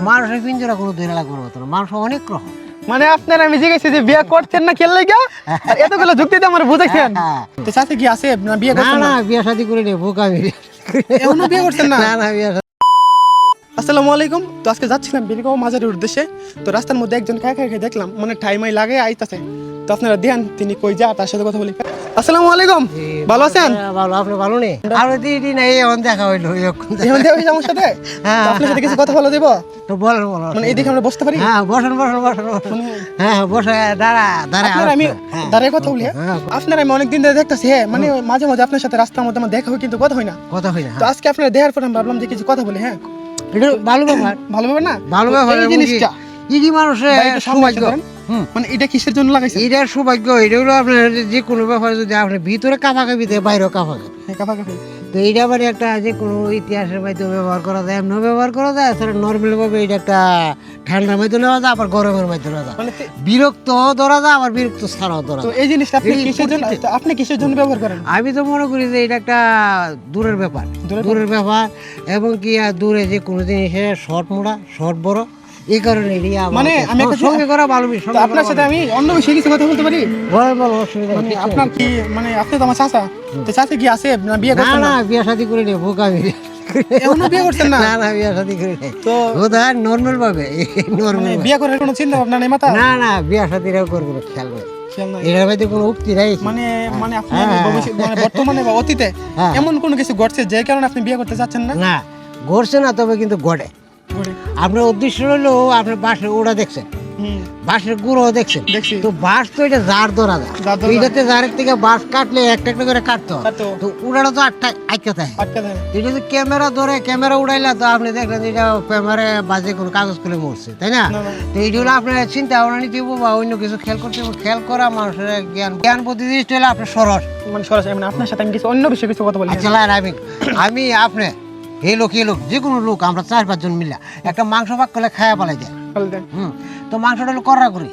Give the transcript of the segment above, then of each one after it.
মানুষের পিঞ্জরা কোনো ধরে লাগবে না, মানুষ অনেক রকম। মানে আপনার আমি জিজ্ঞেস যে বিয়ে করছেন না খেললে গা আর এতগুলো যুক্তি দিয়ে আমার বুঝাইছেন। তো সাথে কি আছে না বিয়ে করছেন না না? বিয়ে শাদী করে নে বোকামি। এখনো বিয়ে করছেন না? না বিয়ে। আসসালামু আলাইকুম। তো আজকে যাচ্ছিলাম বেরিগাঁও মাজারের উদ্দেশ্যে। তো রাস্তার মধ্যে একজন খাই খাই দেখলাম, মানে ঠাইমাই লাগে আইতাছে। তো আপনারা দেখেন তিনি কই যা, তার সাথে কথা বলি। আসসালামু আলাইকুম, ভালো আছেন? ভালো, আপনি ভালো নেই? আমরা দিদি না এখন দেখা হইলো এখন দেখা হয়েছে আমার সাথে। তো আপনার সাথে কিছু কথা বলা দেবো? তো বলেন বলো। মানে এইদিকে আমরা বসতে পারি? হ্যাঁ বসেন বসেন বসেন। হ্যাঁ বসে দাঁড়া দাঁড়া। আপনার আমি দাঁড়ায় কথা বলি। আপনার আমি অনেকদিন ধরে দেখতেছি, হ্যাঁ মানে মাঝে মাঝে আপনার সাথে রাস্তার মধ্যে আমার দেখা হয়, কিন্তু কথা হয় না। কথা হয় না। তো আজকে আপনার দেখার পর আমি ভাবলাম যে কিছু কথা বলি। হ্যাঁ এটা ভালো ব্যাপার। ভালো ব্যাপার না? ভালো ব্যাপার। এই জিনিসটা কি মানুষের সৌভাগ্য। মানে এটা কিসের জন্য লাগাইছে? এটার সৌভাগ্য। এটা হলো আপনার যে কোনো ব্যাপারে যদি আপনার ভিতরে কাঁপাকাপি দেয়, বাইরেও কাঁপাকাপি। তো এইটা মানে একটা যে কোনো ইতিহাসের মাধ্যমে ব্যবহার করা যায়, এমন ব্যবহার করা যায়। আসলে নর্মাল ভাবে এটা একটা ঠান্ডার মধ্যে নেওয়া যায়, আবার গরমের মধ্যে নেওয়া যায়। বিরক্ত ধরা যায়, আবার বিরক্ত ছাড়াও ধরা যায়। তো এই জিনিসটা আপনি কিসের জন্য ব্যবহার করেন? আমি তো মনে করি যে এটা একটা দূরের ব্যাপার, দূরের ব্যাপার। এবং কি দূরে যে কোনো জিনিসের শর্ট মোড়া, শর্ট বড়, এই কারণে মানে আমি একটা সঙ্গে করা ভালো বিষয়। আপনার সাথে আমি অন্য বিষয়ে কিছু কথা বলতে পারি? বলো অসুবিধা মানে আপনার কি, মানে আপনি তো আমার চাচা, তো চাচা কি আছে না বিয়ে করছেন না? না বিয়ে শাদী করে নে বোকামি। এখনো বিয়ে করছেন না? না বিয়ে শাদী করে নে। তো ওদের নর্মাল ভাবে, নর্মাল বিয়ে করার কোনো চিন্তা ভাবনা নেই মাথা? না বিয়ে শাদীরাও করবো, খেয়াল করে। খেয়াল নাই? এটার মধ্যে কোনো উক্তি নাই। মানে আপনি মানে বর্তমানে বা অতীতে এমন কোনো কিছু ঘটছে যে কারণে আপনি বিয়ে করতে চাচ্ছেন না? না ঘটছে না, তবে কিন্তু ঘটে। আপনার উদ্দেশ্য হলো আপনার বাঁশের ওড়া দেখছেন, বাঁশের গুঁড়ো দেখছেন। তো বাঁশ তো এটা জার ধরা যায়, এইটাতে জারের থেকে বাঁশ কাটলে একটা একটা করে কাটতে হয়। তো উড়াটা তো আটকে থাকে। এটা যদি ক্যামেরা ধরে, ক্যামেরা উড়াইলা তো আপনি দেখলেন এটা ক্যামেরা বাজে কোনো কাগজ খুলে মরছে, তাই না? তো এইটা হলো আপনার চিন্তা ভাবনা নিতে হবো বা অন্য কিছু খেয়াল করতে হবে। খেয়াল করা মানুষের জ্ঞান বুদ্ধি জিনিসটা হলো আপনার সরস। মানে সরাসরি মানে আপনার সাথে আমি কিছু অন্য বিষয়ে কিছু কথা বলি। আচ্ছা আমি আপনি এই লোক যে কোনো লোক, আমরা 4-5 জন মিলা একটা মাংস ভাগ করলে খায়া পালাই যায়। তো মাংসটা হলো করা করি।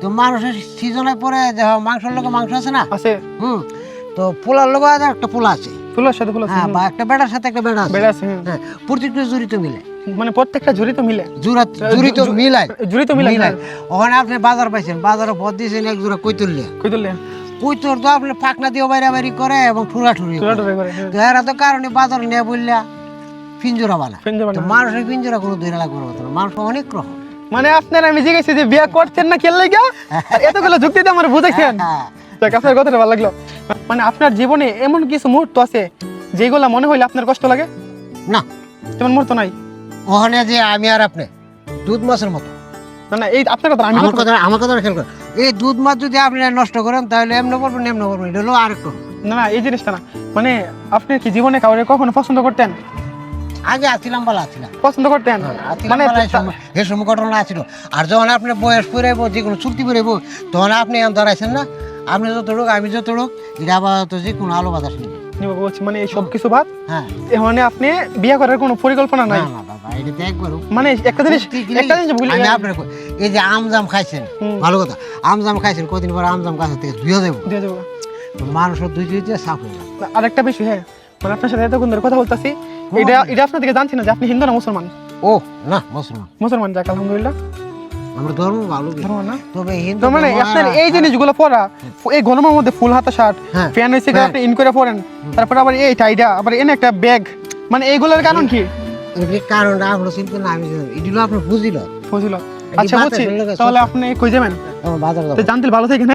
তো মানুষের সিজনে পরে মাংসের লোক মাংস আছে না আছে। তো পোলার লোক একটা পোলা আছে, ফুলের সাথে ফুল আছে। হ্যাঁ, বা একটা বেড়ার সাথে একটা বেড়া আছে। হ্যাঁ, প্রত্যেকটা জড়িত মিলে, মানে প্রত্যেকটা জড়িত মিলে জড়িত মিলাই। ওখানে আপনি বাজার পাইছেন, বাজারে ভর দিয়েছেন এক জোড়া কৈতর তো আপনি ফাঁকনা দিয়ে বাইরে করে এবং ঠুরাঠুরি করে। তো এরা তো কারণে বাজার নিয়ে বললা পিঞ্জরা বানা। মানুষের পিঞ্জরা কোনো ধরে লাগবে না, মানুষ অনেক রকম। মানে আপনার আমি জিজ্ঞেস যে বিয়ে করছেন না খেললে গা আর এতগুলো যুক্তি দিয়ে আমার বুঝাইছেন। আপনার কথাটা ভালো লাগলো। মানে আপনার জীবনে এমন কিছু মুহূর্ত আছে যেগুলা মনে হইলে আপনার কষ্ট লাগে না? তেমন মুহূর্ত নাই? ওখানে যে আমি আর আপনি দুধ মাছের মতো। না এই আপনার কথা আমার কথা খেয়াল করেন। এই দুধ মাছ যদি আপনি নষ্ট করেন তাহলে এমনি করবেন এটা হলো আরেকটু। না এই জিনিসটা না। মানে আপনি কি জীবনে কাউরে কখনো পছন্দ করতেন? আগে আছিলাম, পছন্দ করতেন, মানে এই সময় ঘটনা আছিল। আর যখন আপনি বয়স পড়াইব, যে কোনো চুক্তি পড়াইব, তখন আপনি এমন ধরাইছেন না, আপনি যত লোক আমি যত লোক, এটা আবার যে কোনো আলো বাতাস নেই। মানে এই সব কিছু বাদ। হ্যাঁ, মানে আপনি বিয়ে করার কোনো পরিকল্পনা নাই? না বাবা, এটা তো একবারও। মানে একটা জিনিস আমি আপনার এই যে আমজাম খাইছেন, ভালো কথা, আমজাম খাইছেন, কদিন পর আমজাম গাছের থেকে ধুয়ে যাবো, মানুষের দুই সাফ হয়ে যাবে। আরেকটা বিষয়, হ্যাঁ মানে আপনার সাথে এতক্ষণ ধরে কথা বলতেছি, এটা আপনার থেকে জানছি না যে আপনি হিন্দু না মুসলমান? ও না, মুসলমান। যাক আলহামদুলিল্লাহ, আমরা ধর্ম ভালো না, তবে হিন্দু মানে আপনার এই জিনিসগুলো পড়া, এই গরমের মধ্যে ফুল হাতা শার্ট, প্যান্ট হইছে আপনি ইন করে পরেন, তারপর আবার এই টাইডা, আবার এনে একটা ব্যাগ, মানে এইগুলোর কারণ কি? এই কারণটা আমরা চিন্তা না, আমি এগুলো আপনি বুঝিল। আচ্ছা বুঝছি, তাহলে আপনি কই যাবেন? বাজার জানতে ভালো থেকে